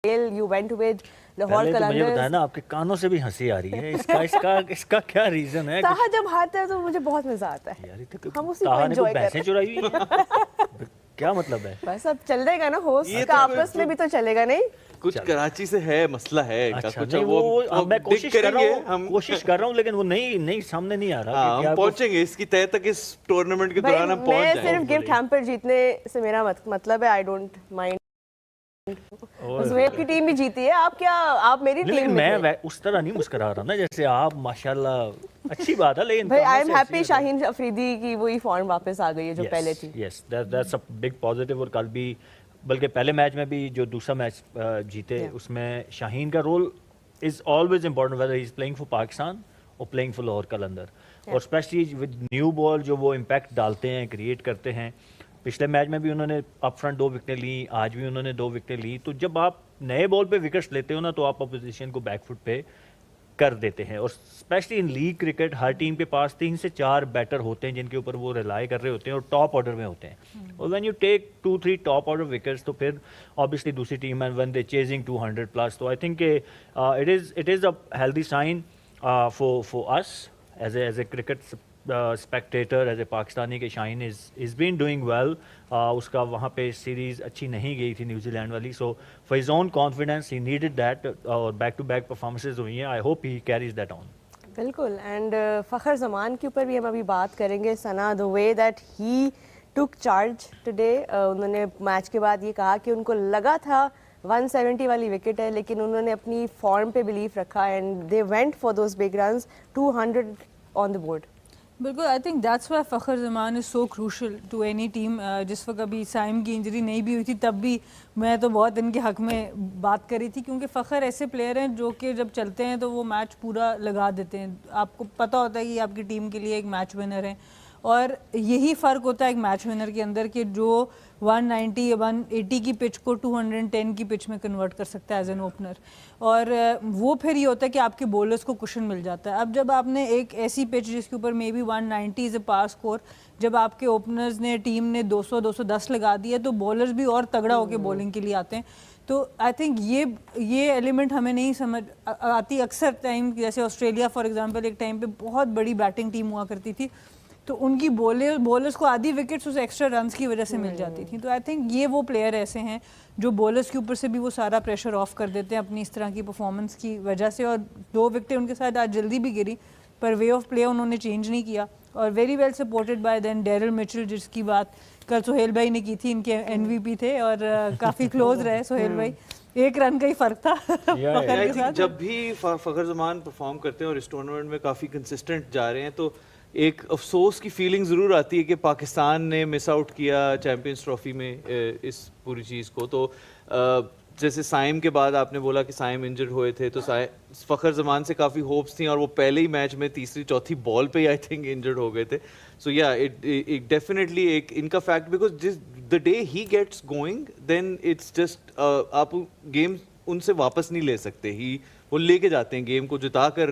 you went with Lahore پہلے تو مجھے قلندرز. بتایا نا آپ کے کانوں سے بھی ہنسی آ رہی ہے, اس کا کیا ریزن ہے؟ تاہا جب ہاتھ ہے تو مجھے بہت مزہ آتا ہے, ہم اسی کو تاہا نے انجوائے کوئی کرتے بھینسیں چرائی ہوئی ہیں؟ کیا مطلب ہے؟ بس اب چل رہے گا نا ہوسٹ کا آپس میں بھی تو چلے گا نہیں. کچھ کراچی سے ہے مسئلہ ہے کچھ, وہ میں کوشش کر رہا ہوں لیکن وہ نہیں سامنے نہیں آ رہا. ہم پہنچیں گے اس کی تہ تک اس ٹورنامنٹ کے دوران ہم پہنچ جائیں گے. میں صرف گفٹ ہیمپر جیتنے سے میرا مطلب ہے, آئی ڈونٹ مائنڈ. زہیب کی ٹیم بھی جیتی ہے, آپ میری ٹیم میں اس طرح نہیں مسکرا رہا نا جیسے آپ. ماشاءاللہ اچھی بات ہے, لیکن بھائی آئی ایم ہیپی شاہین افریدی کی وہی فارم واپس آ گئی ہے جو پہلے تھی. Yes that's a big positive. اور کل بھی بلکہ پہلے میچ میں بھی جو دوسرا میچ جیتے اس میں شاہین کا role is always important whether he is playing for Pakistan اور پلئنگ فار لاہور قلندر. اور اسپیشلی ود نیو بال جو وہ امپیکٹ ڈالتے ہیں, کریٹ کرتے ہیں. پچھلے میچ میں بھی انہوں نے اپ فرنٹ 2 وکٹیں لیں, آج بھی انہوں نے 2 وکٹیں لی. تو جب آپ نئے بال پہ وکٹس لیتے ہو نا تو آپ اپوزیشن کو بیک فٹ پہ کر دیتے ہیں. اور اسپیشلی ان لیگ کرکٹ ہر ٹیم کے پاس 3 سے 4 بیٹر ہوتے ہیں جن کے اوپر وہ ریلائی کر رہے ہوتے ہیں اور ٹاپ آرڈر میں ہوتے ہیں. اور when you take 2-3 top order wickets تو پھر آبویسلی دوسری team and when they chasing 200+, تو I think it is a healthy sign for us as a cricket spectator, as a Pakistani کے شاہین از بین ڈوئنگ ویل. اس کا وہاں پہ series اچھی نہیں گئی تھی نیوزی لینڈ والی, so for his own confidence he needed that. اور بیک ٹو بیک پرفارمنسز ہوئی ہیں, I hope he carries that on. بالکل. اینڈ فخر زمان کے اوپر بھی ہم ابھی بات کریں گے. Sana, the way that he took charge today, انہوں نے میچ کے بعد یہ کہا کہ ان کو لگا تھا 170 والی وکٹ ہے لیکن انہوں نے اپنی فارم پہ بلیف رکھا and they went for those big runs, 200 on the board. بالکل, آئی تھنک دیٹس وائی فخر زمان از سو کروشل ٹو اینی ٹیم. جس وقت ابھی سائم کی انجری نہیں بھی ہوئی تھی تب بھی میں تو بہت ان کے حق میں بات کری تھی, کیونکہ فخر ایسے پلیئر ہیں جو کہ جب چلتے ہیں تو وہ میچ پورا لگا دیتے ہیں. آپ کو پتہ ہوتا ہے کہ آپ کی ٹیم کے لیے ایک میچ ونر ہیں, اور یہی فرق ہوتا ہے ایک میچ ونر کے اندر کہ جو 190 یا 180 کی پچ کو 210 کی پچ میں کنورٹ کر سکتا ہے ایز این اوپنر. اور وہ پھر یہ ہوتا ہے کہ آپ کے بولرز کو کشن مل جاتا ہے. اب جب آپ نے ایک ایسی پچ جس کے اوپر may be 190 is a pass score, جب آپ کے اوپنرز نے ٹیم نے 200-210 لگا دی ہے تو بولرز بھی اور تگڑا ہو کے بولنگ کے لیے آتے ہیں. تو آئی تھنک یہ ایلیمنٹ ہمیں نہیں سمجھ آتی اکثر ٹائم. جیسے آسٹریلیا فار ایگزامپل ایک ٹائم پہ بہت بڑی بیٹنگ ٹیم ہوا کرتی تھی, تو ان کی بولرز کو آدھی وکٹس اس ایکسٹرا رنس کی وجہ سے مل جاتی تھیں. تو آئی تھنک یہ وہ پلیئر ایسے ہیں جو بولرز کے اوپر سے بھی وہ سارا پریشر آف کر دیتے ہیں اپنی اس طرح کی پرفارمنس کی وجہ سے. اور 2 وکٹیں ان کے ساتھ آج جلدی بھی گری, پر وے آف پلے انہوں نے چینج نہیں کیا. اور very well supported by then Daryl Mitchell, جس کی بات کل سہیل بھائی نے کی تھی, ان کے MVP تھے اور کافی کلوز رہے سہیل بھائی, 1 رن کا ہی فرق تھا. جب بھی فخر زمان پرفارم کرتے ہیں اور اس ٹورنامنٹ میں کافی کنسسٹنٹ جا رہے ہیں تو ایک افسوس کی فیلنگ ضرور آتی ہے کہ پاکستان نے مس آؤٹ کیا چیمپئنز ٹرافی میں اس پوری چیز کو. تو جیسے سائم کے بعد آپ نے بولا کہ سائم انجرڈ ہوئے تھے, تو فخر زمان سے کافی ہوپس تھیں اور وہ پہلے ہی میچ میں 3-4 بال پہ ہی آئی تھنک انجرڈ ہو گئے تھے. سو یا ڈیفینیٹلی ایک ان کا fact, because the day he gets going then it's just آپ گیم ان سے واپس نہیں لے سکتے. وہ لے کے جاتے ہیں گیم کو, جتا کر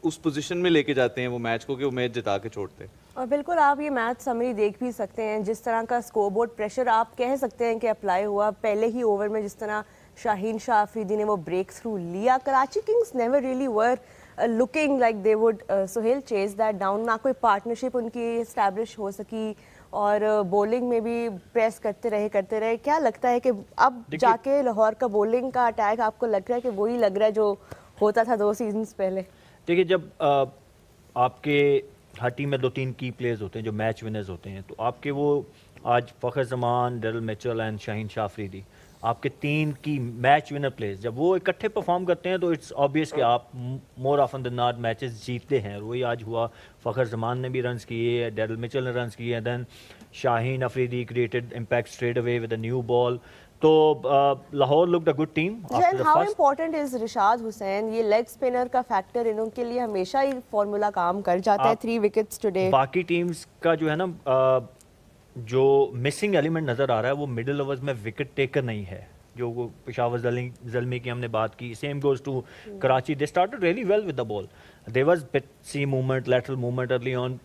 اس پوزیشن میں لے کے جاتے ہیں وہ میچ کو کہ وہ میچ جتا کے چھوڑتے ہیں. اور بالکل آپ یہ میچ سمری دیکھ بھی سکتے ہیں, جس طرح کا اسکور بورڈ پریشر آپ کہہ سکتے ہیں کہ اپلائی ہوا پہلے ہی اوور میں, جس طرح شاہین شاہ افریدی نے وہ بریک تھرو لیا. Karachi Kings never really were looking like they would Sohail chase that down. نہ کوئی پارٹنرشپ ان کی اسٹیبلش ہو سکی اور بولنگ میں بھی پریس کرتے رہے. کیا لگتا ہے کہ اب جا کے لاہور کا بولنگ کا اٹیک آپ کو لگ رہا ہے کہ وہی لگ رہا ہے جو ہوتا تھا 2 سیزنز پہلے؟ دیکھیے, جب آپ کے ہر ٹیم میں 2-3 کی پلیئرز ہوتے ہیں جو میچ ونرز ہوتے ہیں, تو آپ کے وہ آج فخر زمان, ڈیرل میچل اینڈ شاہین شاہ افریدی, آپ کے 3 کی میچ ونر پلیئرز جب وہ اکٹھے پرفارم کرتے ہیں تو اٹس آبویس کہ آپ more often than not matches جیتتے ہیں. اور وہی آج ہوا. فخر زمان نے بھی رنز کیے, ڈیرل میچل نے رنز کیے, دین Shaheen Afridi created impact straight away with a new ball. تو Lahore looked a good team. How important is Rishad Hossain, یہ لیگ اسپنر کا فیکٹر انہوں کے لیے ہمیشہ ہی فارمولا کام کر جاتا ہے. 3 وکٹس ٹوڈے. باقی ٹیمز کا جو ہے نا جو مسنگ ایلیمنٹ نظر آ رہا ہے وہ مڈل اوورز میں وکٹ ٹیکر نہیں ہے. جو وہ پشاور زلمی کی ہم نے بات کی, same goes to Karachi. They started really well with the ball. There was bit see movement, lateral movement early on.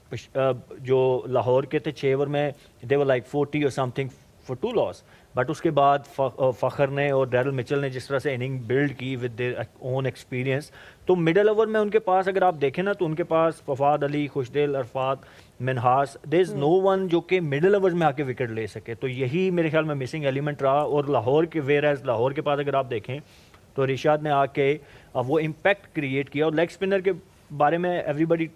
جو لاہور کے تھے 6 اوور میں دے ور like 40 or something for 2 loss. But اس کے بعد فخر نے اور ڈیرل مچل نے جس طرح سے اننگ بلڈ کی ود دیئر اون ایکسپیرینس, تو مڈل اوور میں ان کے پاس اگر آپ دیکھیں نا تو ان کے پاس فواد علی, خوشدل, عرفات, منہاس, دیر از نو ون جو کہ مڈل اوور میں آ کے وکٹ لے سکے. تو یہی میرے خیال میں مسنگ ایلیمنٹ رہا. اور لاہور کے ویئر ایز لاہور کے پاس اگر آپ دیکھیں تو رشاد نے آ کے وہ امپیکٹ کریٹ کیا. اور لیگ اسپنر کے بارے میں ایوری بڈی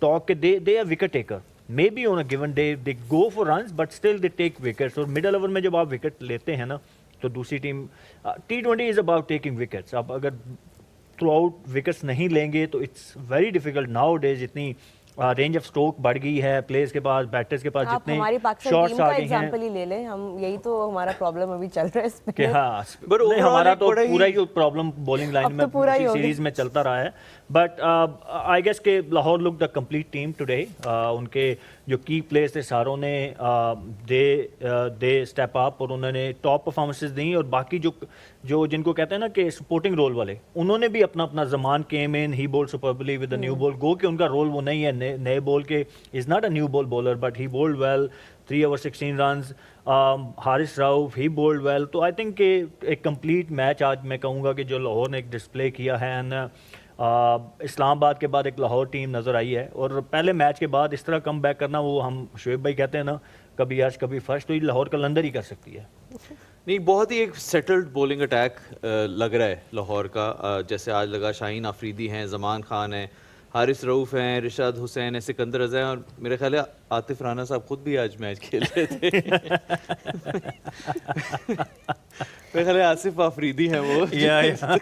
ٹاک کہ they are wicket taker. Maybe on a given day they go for runs but still they take wickets. اور middle over میں جب آپ وکٹ لیتے ہیں نا تو دوسری team T20 is about taking wickets. آپ اگر تھرو آؤٹ وکٹس نہیں لیں گے تو it's very difficult nowadays. اتنی رینج آف اسٹروک بڑھ گئی ہے پلیئرز کے پاس, بیٹرز کے پاس, جتنے ہماری پاکستان شاٹس ٹیم کا آ گئے ہیں ایگزامپل ہی لے لیں ہم, یہی تو ہمارا پرابلم ابھی چل رہا ہے اس کہ میں. ہاں overall ہمارا تو بڑا ہی پورا ہی پرابلم بولنگ لائن میں سیریز میں چلتا رہا ہے. بٹ آئی گیس کہ لاہور لک دا کمپلیٹ ٹیم ٹوڈے. ان کے جو کی پلیئرز تھے ساروں نے دے اسٹیپ اپ اور انہوں نے ٹاپ پرفارمنسز دیں. اور باقی جو جن کو کہتے ہیں نا کہ سپورٹنگ رول والے, انہوں نے بھی اپنا اپنا Zaman came in, he bowled superbly with a new ball. گو کہ ان کا رول وہ نہیں ہے نئے بال کے, is not a new ball bowler but he bowled well, 3 overs 16 runs. Haris Rauf he bowled well. تو آئی تھنک کہ ایک کمپلیٹ میچ آج میں کہوں گا کہ جو لاہور نے ایک ڈسپلے کیا ہے. اینڈ اسلام آباد کے بعد ایک لاہور ٹیم نظر آئی ہے. اور پہلے میچ کے بعد اس طرح کم بیک کرنا, وہ ہم شعیب بھائی کہتے ہیں نا کبھی عرش کبھی فرش, تو یہ لاہور قلندر ہی کر سکتی ہے. نہیں, بہت ہی ایک سیٹلڈ بولنگ اٹیک لگ رہا ہے لاہور کا. جیسے آج لگا شاہین آفریدی ہیں, زمان خان ہیں, حارث رؤف ہیں, رشاد حسین ہیں, سکندر رضا ہیں, اور میرے خیال ہے عاطف رانا صاحب خود بھی آج میچ کھیل رہے تھے. میرے خیال ہے آصف آفریدی ہیں وہ,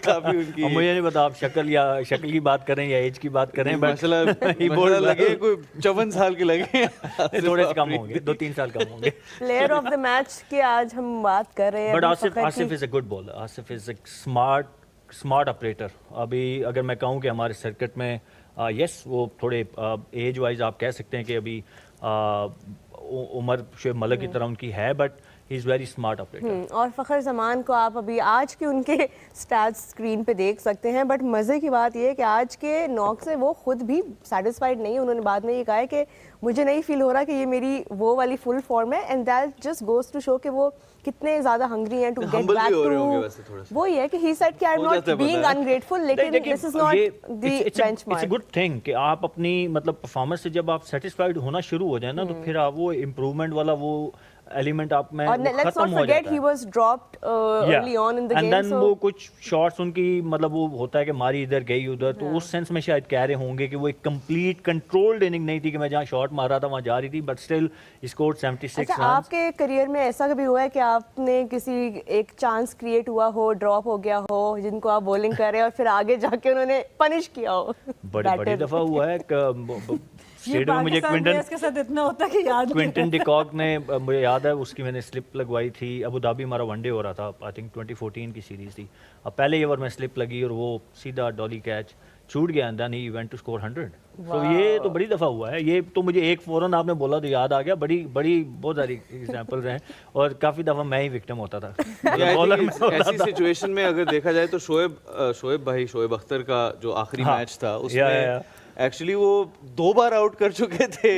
کافی ان کی. مجھے نہیں پتا آپ شکل کی بات کریں یا ایج کی بات کریں, ماشاءاللہ لگے کوئی 54 سال کے لگے, تھوڑے سے کم ہوں گے, 2-3 سال کم ہوں گے. پلیئر آف دا میچ کی آج ہم بات کر رہے ہیں. But Asif is a good bowler. Asif is a smart operator. ابھی اگر میں کہوں کہ ہمارے سرکٹ میں یس وہ تھوڑے ایج وائز آپ کہہ سکتے ہیں کہ ابھی عمر شعیب ملک کی طرح ان کی ہے, but he is very smart operator. اور فخر زمان کو آپ ابھی آج کے ان کے اسٹیٹس اسکرین پہ دیکھ سکتے ہیں. بٹ مزے کی بات یہ ہے کہ آج کے ناک سے وہ خود بھی سیٹسفائڈ نہیں. انہوں نے بعد میں یہ کہا ہے کہ مجھے نہیں فیل ہو رہا کہ یہ میری وہ والی فل فارم ہے. And that just goes to show کہ وہ کتنے زیادہ ہنگری ہیں ٹو گیٹ بیک ٹو. وہ یہ کہ ہی سیڈ کہ I am not being ungrateful, لیکن this is not the benchmark. It's a good thing کہ آپ اپنی مطلب پرفارمنس سے جب آپ سیٹسفائڈ ہونا شروع ہو جائیں نا تو پھر آپ وہ امپروومنٹ والا وہ ایلیمنٹ آپ میں ختم ہو جاتا ہے. He was dropped early on in the game. And then وہ کچھ شارٹس ان کی مطلب وہ ہوتا ہے کہ ماری ادھر گئی ادھر, تو اس سینس میں شاید کہہ رہے ہوں گے کہ وہ ایک کمپلیٹ کنٹرولڈ اننگ نہیں تھی کہ میں جہاں شارٹ مار رہا تھا وہاں جا رہی تھی, بٹ اسٹل اسکورڈ 76 رنز. آپ کے کریئر میں ایسا کبھی ہوا ہے کہ آپ نے کسی ایک چانس کریٹ ہوا ہو, ڈراپ ہو گیا ہو, جن کو آپ بولنگ کر رہے ہیں اور پھر آگے جا کے انہوں نے پنش کیا ہو؟ بڑی دفعہ ہوا ہے. اسٹیڈیم میں مجھے کوئنٹن ڈیکاک نے, مجھے یاد ہے اس کی میں نے سلپ لگوائی تھی. ابو دھابی ہمارا ون ڈے ہو رہا تھا, آئی تھنک 2014 کی سیریز تھی. اب پہلے اوور میں سلپ لگی اور وہ سیدھا ڈالی کیچ چھوٹ گیا, and then he went to score 100. تو یہ تو بڑی دفعہ ہوا ہے. یہ تو مجھے ایک فوراً آپ نے بولا تو یاد آ گیا. بڑی بہت ساری ایگزامپلز ہیں, اور کافی دفعہ میں ہی وکٹم ہوتا تھا. ایسی سچویشن میں اگر دیکھا جائے تو شعیب اختر کا جو آخری میچ تھا اس میں ایکچولی وہ 2 بار آؤٹ کر چکے تھے